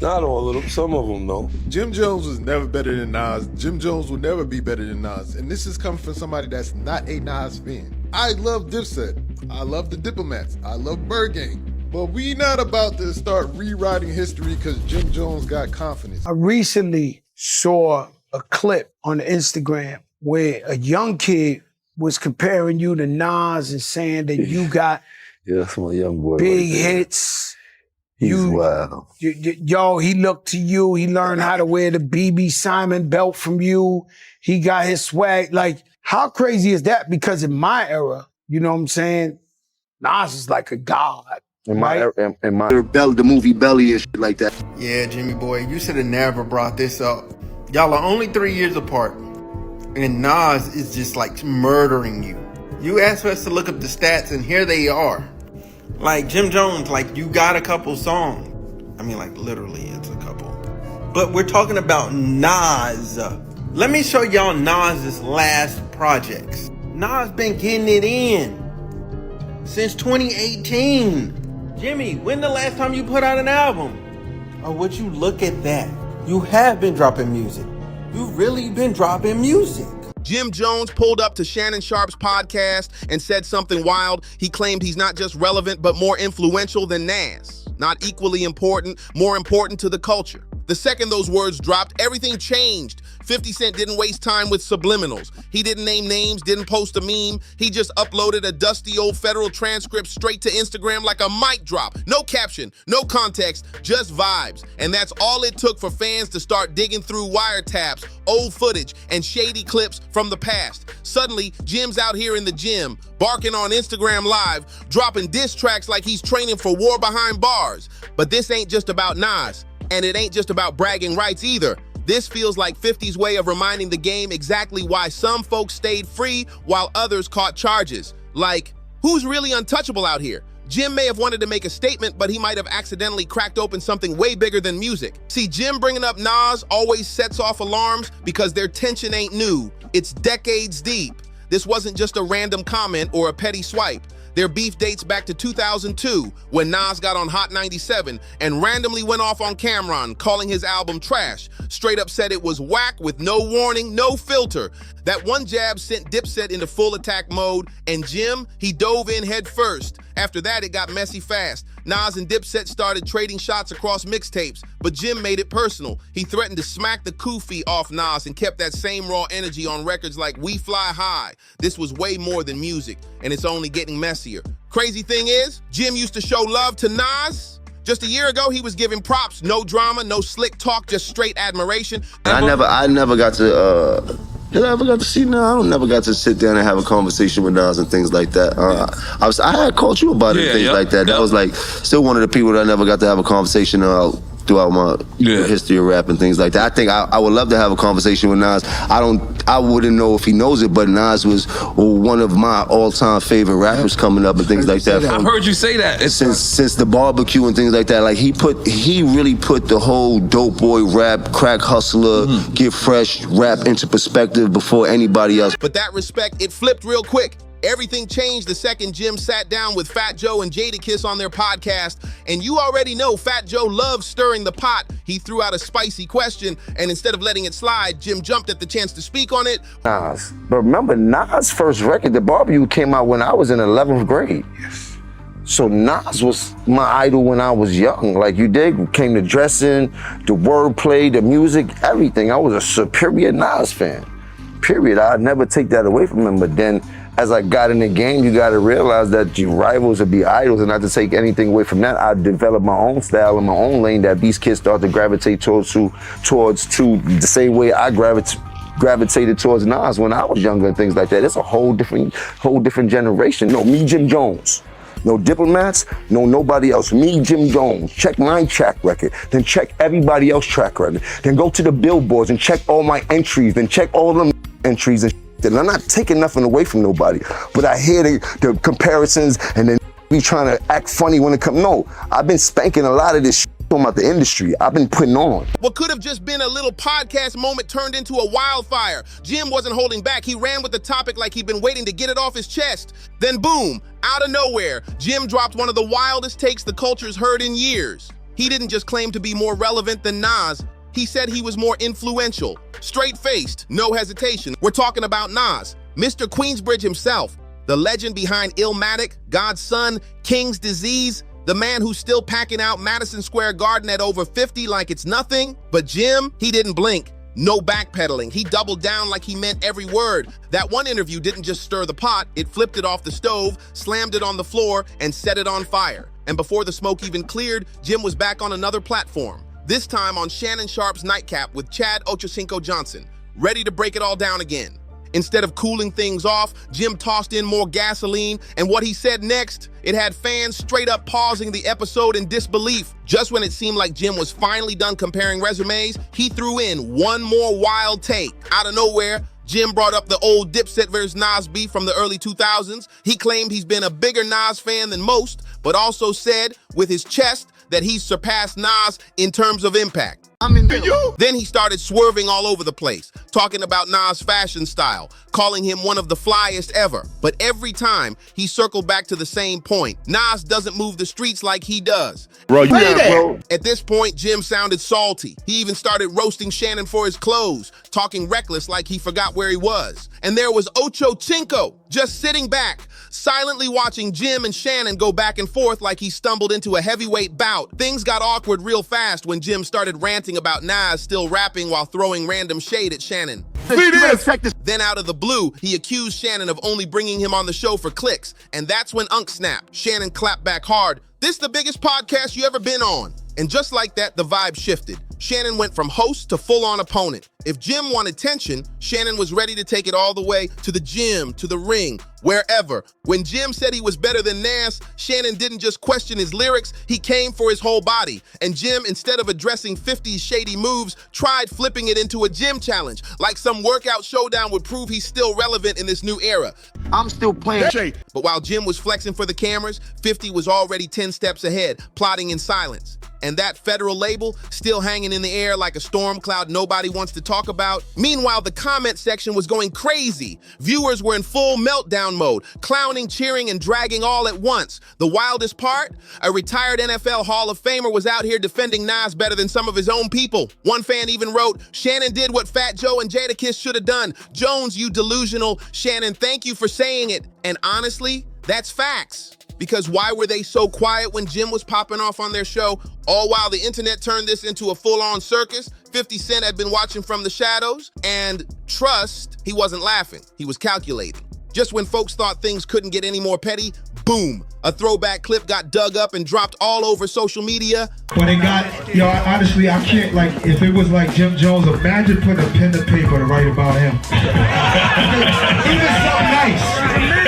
Not all of them, some of them though. Jim Jones was never better than Nas. Jim Jones will never be better than Nas. And this is coming from somebody that's not a Nas fan. I love Dipset. I love the Diplomats. I love Bird Gang. But we not about to start rewriting history because Jim Jones got confidence. I recently saw a clip on Instagram where a young kid was comparing you to Nas and saying that you got that's my young boy. big right there. hits. He's wild. Yo, he looked to you. He learned how to wear the BB Simon belt from you. He got his swag. Like, how crazy is that? Because in my era, you know what I'm saying? Nas is like a god. In my Belly, the movie Belly and shit like that. Yeah, Jimmy boy, you should have never brought this up. Y'all are only 3 years apart, and Nas is just like murdering you. You asked us to look up the stats, and here they are. Like Jim Jones, like you got a couple songs. I mean, like literally, it's a couple. But we're talking about Nas. Let me show y'all Nas's last projects. Nas been getting it in since 2018. Jimmy, when the last time you put out an album? Oh, would you look at that? You have been dropping music. You've really been dropping music. Jim Jones pulled up to Shannon Sharpe's podcast and said something wild. He claimed he's not just relevant, but more influential than Nas. Not equally important, more important to the culture. The second those words dropped, everything changed. 50 Cent didn't waste time with subliminals. He didn't name names, didn't post a meme. He just uploaded a dusty old federal transcript straight to Instagram like a mic drop. No caption, no context, just vibes. And that's all it took for fans to start digging through wiretaps, old footage, and shady clips from the past. Suddenly, Jim's out here in the gym, barking on Instagram Live, dropping diss tracks like he's training for war behind bars. But this ain't just about Nas, and it ain't just about bragging rights either. This feels like 50's way of reminding the game exactly why some folks stayed free while others caught charges. Like, who's really untouchable out here? Jim may have wanted to make a statement, but he might have accidentally cracked open something way bigger than music. See, Jim bringing up Nas always sets off alarms because their tension ain't new. It's decades deep. This wasn't just a random comment or a petty swipe. Their beef dates back to 2002 when Nas got on Hot 97 and randomly went off on Cameron calling his album trash. Straight up said it was whack with no warning, no filter. That one jab sent Dipset into full attack mode, and Jim, he dove in head first. After that, it got messy fast. Nas and Dipset started trading shots across mixtapes, but Jim made it personal. He threatened to smack the kufi off Nas and kept that same raw energy on records like We Fly High. This was way more than music, and it's only getting messier. Crazy thing is, Jim used to show love to Nas. Just a year ago, he was giving props, no drama, no slick talk, just straight admiration. I never got to see Nas. I never got to sit down and have a conversation with Nas and things like that. I had called you about it and things like that. That was like still one of the people that I never got to have a conversation throughout my history of rap and things like that. I think I would love to have a conversation with Nas. I wouldn't know if he knows it, but Nas was one of my all-time favorite rappers coming up and things like that. I've heard you say that. Since the barbecue and things like that. Like he really put the whole dope boy rap, crack hustler, get fresh rap into perspective before anybody else. But that respect, it flipped real quick. Everything changed the second Jim sat down with Fat Joe and Jadakiss on their podcast, and you already know Fat Joe loves stirring the pot. He threw out a spicy question, and instead of letting it slide, Jim jumped at the chance to speak on it. Nas. But remember, Nas' first record, The Barbecue, came out when I was in 11th grade. Yes. So Nas was my idol when I was young. Like you did, came to dressing, the wordplay, the music, everything. I was a superior Nas fan, period. I'd never take that away from him, but then as I got in the game, you gotta realize that your rivals would be idols, and not to take anything away from that, I developed my own style and my own lane that these kids start to gravitate towards the same way I gravitated towards Nas when I was younger and things like that. It's a whole different generation. No, me, Jim Jones. No Diplomats, no nobody else. Me, Jim Jones. Check my track record, then check everybody else's track record. Then go to the billboards and check all my entries, then check all them entries and and I'm not taking nothing away from nobody, but I hear the comparisons and then be trying to act funny when it comes. No, I've been spanking a lot of this about the industry. I've been putting on. What could have just been a little podcast moment turned into a wildfire. Jim wasn't holding back. He ran with the topic like he'd been waiting to get it off his chest. Then boom, out of nowhere, Jim dropped one of the wildest takes the culture's heard in years. He didn't just claim to be more relevant than Nas, he said he was more influential. Straight-faced, no hesitation. We're talking about Nas, Mr. Queensbridge himself, the legend behind Illmatic, God's Son, King's Disease, the man who's still packing out Madison Square Garden at over 50 like it's nothing. But Jim, he didn't blink. No backpedaling. He doubled down like he meant every word. That one interview didn't just stir the pot, it flipped it off the stove, slammed it on the floor, and set it on fire. And before the smoke even cleared, Jim was back on another platform. This time on Shannon Sharpe's Nightcap with Chad Ochocinco Johnson, ready to break it all down again. Instead of cooling things off, Jim tossed in more gasoline, and what he said next, it had fans straight up pausing the episode in disbelief. Just when it seemed like Jim was finally done comparing resumes, he threw in one more wild take. Out of nowhere, Jim brought up the old Dipset vs. Nas beef from the early 2000s. He claimed he's been a bigger Nas fan than most, but also said, with his chest, that he's surpassed Nas in terms of impact. Then he started swerving all over the place, talking about Nas' fashion style, calling him one of the flyest ever. But every time, he circled back to the same point. Nas doesn't move the streets like he does. Bro, bro. At this point, Jim sounded salty. He even started roasting Shannon for his clothes, talking reckless like he forgot where he was. And there was Ochocinco, just sitting back, silently watching Jim and Shannon go back and forth like he stumbled into a heavyweight bout. Things got awkward real fast when Jim started ranting about Nas still rapping while throwing random shade at Shannon. Then out of the blue, he accused Shannon of only bringing him on the show for clicks, and that's when Unc snapped. Shannon clapped back hard. "This the biggest podcast you ever been on." And just like that, the vibe shifted. Shannon went from host to full-on opponent. If Jim wanted tension, Shannon was ready to take it all the way to the gym, to the ring, wherever. When Jim said he was better than Nas, Shannon didn't just question his lyrics, he came for his whole body. And Jim, instead of addressing 50's shady moves, tried flipping it into a gym challenge, like some workout showdown would prove he's still relevant in this new era. I'm still playing. But while Jim was flexing for the cameras, 50 was already 10 steps ahead, plotting in silence. And that federal label still hanging in the air like a storm cloud nobody wants to talk about. Meanwhile, the comment section was going crazy. Viewers were in full meltdown mode, clowning, cheering, and dragging all at once. The wildest part? A retired NFL Hall of Famer was out here defending Nas better than some of his own people. One fan even wrote, "Shannon did what Fat Joe and Jadakiss should have done. Jones, you delusional. Shannon, thank you for saying it." And honestly, that's facts. Because why were they so quiet when Jim was popping off on their show? All while the internet turned this into a full-on circus. 50 Cent had been watching from the shadows. And trust, he wasn't laughing. He was calculating. Just when folks thought things couldn't get any more petty, boom, a throwback clip got dug up and dropped all over social media. When it got, honestly, I can't, like, if it was like Jim Jones, imagine putting a pen to paper to write about him. He was so nice.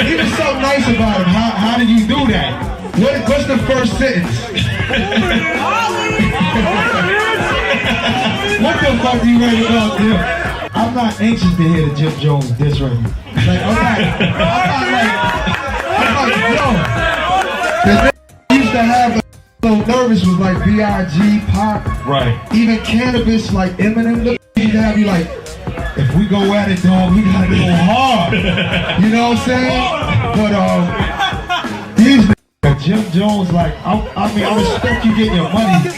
He was so nice about him. How did you do that? What's the first sentence? What the fuck do you write about him? I'm not anxious to hear the Jim Jones diss record. Like, I'm like, yo. The used to have so nervous was like B.I.G., Pop. Right. Even Cannabis, like Eminem, used to have you like, if we go at it, dog, we gotta go hard. You know what I'm saying? But these Jim Jones, like, I mean, I respect you getting your money.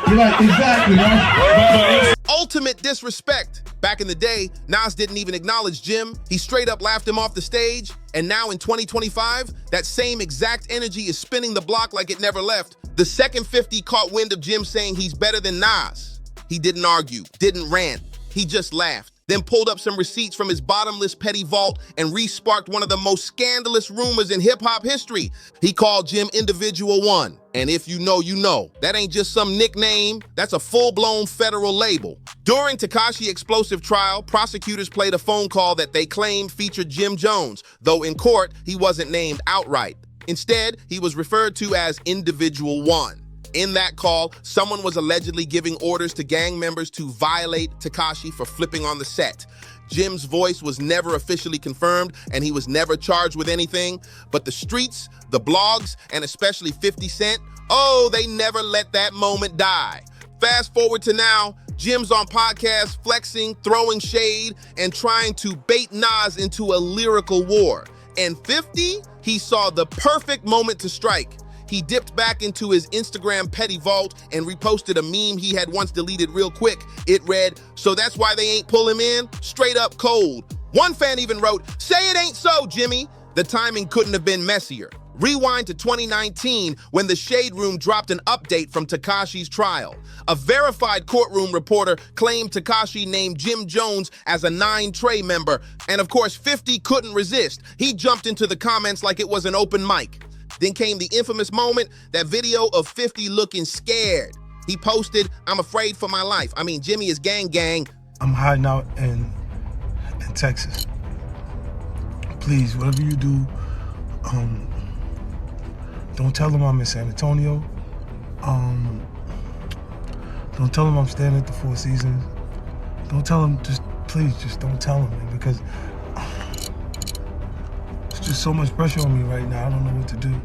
You're like, exactly, right? Ultimate disrespect. Back in the day, Nas didn't even acknowledge Jim. He straight up laughed him off the stage. And now in 2025, that same exact energy is spinning the block like it never left. The second 50 caught wind of Jim saying he's better than Nas. He didn't argue, didn't rant. He just laughed. Then pulled up some receipts from his bottomless petty vault and re-sparked one of the most scandalous rumors in hip-hop history. He called Jim Individual One. And if you know, you know. That ain't just some nickname, that's a full-blown federal label. During Tekashi Explosive trial, prosecutors played a phone call that they claimed featured Jim Jones, though in court, he wasn't named outright. Instead, he was referred to as Individual One. In that call, someone was allegedly giving orders to gang members to violate Tekashi for flipping on the set. Jim's voice was never officially confirmed, and he was never charged with anything. But the streets, the blogs, and especially 50 Cent, oh, they never let that moment die. Fast forward to now, Jim's on podcasts flexing, throwing shade, and trying to bait Nas into a lyrical war. And 50, he saw the perfect moment to strike. he dipped back into his Instagram petty vault and reposted a meme he had once deleted real quick. It read, "So that's why they ain't pull him in? Straight up cold." One fan even wrote, "Say it ain't so, Jimmy." The timing couldn't have been messier. Rewind to 2019 when the Shade Room dropped an update from Tekashi's trial. A verified courtroom reporter claimed Tekashi named Jim Jones as a 9 Trey member, and of course 50 couldn't resist. He jumped into the comments like it was an open mic. Then came the infamous moment, that video of 50 looking scared. He posted, "I'm afraid for my life. I mean, Jimmy is gang gang." I'm hiding out in Texas. Please, whatever you do, don't tell them I'm in San Antonio. Don't tell them I'm staying at the Four Seasons. Don't tell them, please, don't tell them, man, because there's just so much pressure on me right now. I don't know what to do.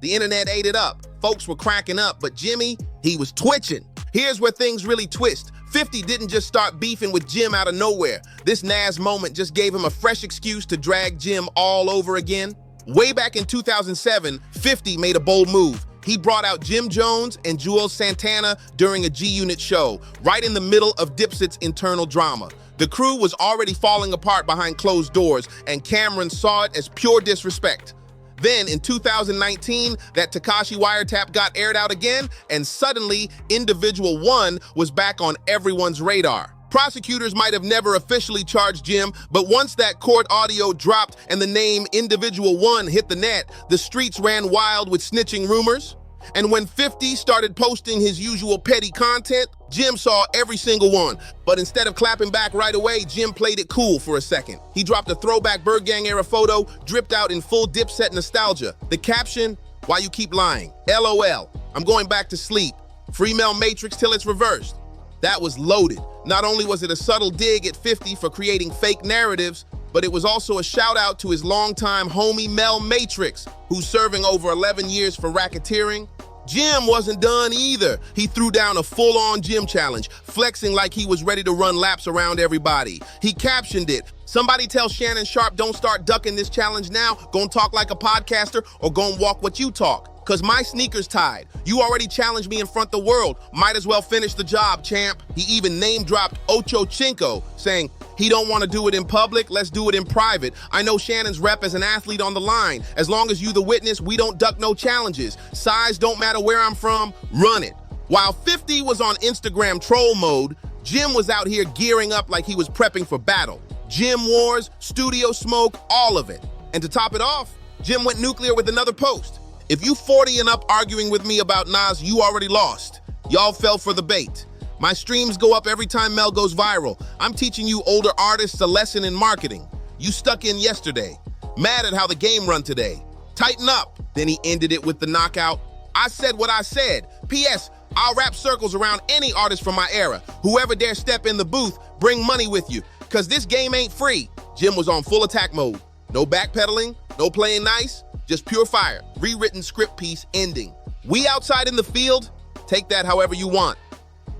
The internet ate it up. Folks were cracking up, but Jimmy, he was twitching. Here's where things really twist. 50 didn't just start beefing with Jim out of nowhere. This Nas moment just gave him a fresh excuse to drag Jim all over again. Way back in 2007, 50 made a bold move. He brought out Jim Jones and Juelz Santana during a G-Unit show, right in the middle of Dipset's internal drama. The crew was already falling apart behind closed doors, and Cameron saw it as pure disrespect. Then in 2019, that Tekashi wiretap got aired out again, and suddenly Individual 1 was back on everyone's radar. Prosecutors might have never officially charged Jim, but once that court audio dropped and the name Individual 1 hit the net, the streets ran wild with snitching rumors. And when 50 started posting his usual petty content, Jim saw every single one. But instead of clapping back right away, Jim played it cool for a second. He dropped a throwback Bird Gang era photo, dripped out in full Dipset nostalgia. The caption, "Why you keep lying? LOL. I'm going back to sleep. Free Mel Matrix till it's reversed." That was loaded. Not only was it a subtle dig at 50 for creating fake narratives, but it was also a shout out to his longtime homie Mel Matrix, who's serving over 11 years for racketeering. Jim wasn't done either. He threw down a full-on Jim challenge, flexing like he was ready to run laps around everybody. He captioned it, "Somebody tell Shannon Sharpe don't start ducking this challenge now, gon' talk like a podcaster or gon' walk what you talk. Cause my sneakers tied. You already challenged me in front of the world. Might as well finish the job, champ." He even name-dropped Ocho Cinco, saying, "He don't want to do it in public, let's do it in private. I know Shannon's rep as an athlete on the line. As long as you the witness, we don't duck no challenges. Size don't matter where I'm from, run it." While 50 was on Instagram troll mode, Jim was out here gearing up like he was prepping for battle. Jim wars, studio smoke, all of it. And to top it off, Jim went nuclear with another post. "If you 40 and up arguing with me about Nas, you already lost. Y'all fell for the bait. My streams go up every time Mel goes viral. I'm teaching you older artists a lesson in marketing. You stuck in yesterday. Mad at how the game run today. Tighten up." Then he ended it with the knockout. "I said what I said. P.S. I'll wrap circles around any artist from my era. Whoever dare step in the booth, bring money with you. Cause this game ain't free." Jim was on full attack mode. No backpedaling, no playing nice. Just pure fire, rewritten script piece ending. We outside in the field, take that however you want.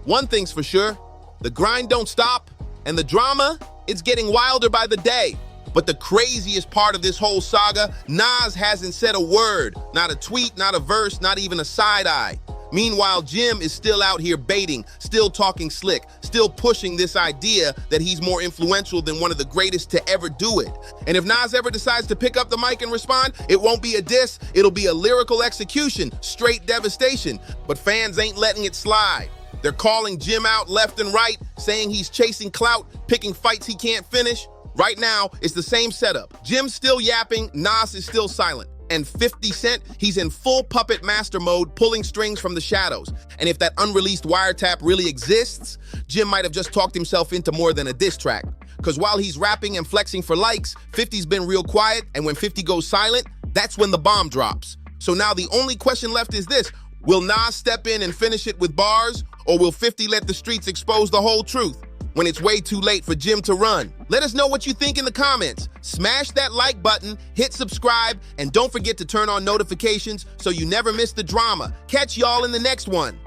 One thing's for sure, the grind don't stop, and the drama, it's getting wilder by the day. But the craziest part of this whole saga, Nas hasn't said a word, not a tweet, not a verse, not even a side eye. Meanwhile, Jim is still out here baiting, still talking slick, still pushing this idea that he's more influential than one of the greatest to ever do it. And if Nas ever decides to pick up the mic and respond, it won't be a diss, it'll be a lyrical execution, straight devastation. But fans ain't letting it slide. They're calling Jim out left and right, saying he's chasing clout, picking fights he can't finish. Right now, it's the same setup. Jim's still yapping, Nas is still silent. And 50 Cent, he's in full puppet master mode, pulling strings from the shadows. And if that unreleased wiretap really exists, Jim might have just talked himself into more than a diss track. Because while he's rapping and flexing for likes, 50's been real quiet, and when 50 goes silent, that's when the bomb drops. So now the only question left is this: will Nas step in and finish it with bars, or will 50 let the streets expose the whole truth when it's way too late for Jim to run? Let us know what you think in the comments. Smash that like button, hit subscribe, and don't forget to turn on notifications so you never miss the drama. Catch y'all in the next one.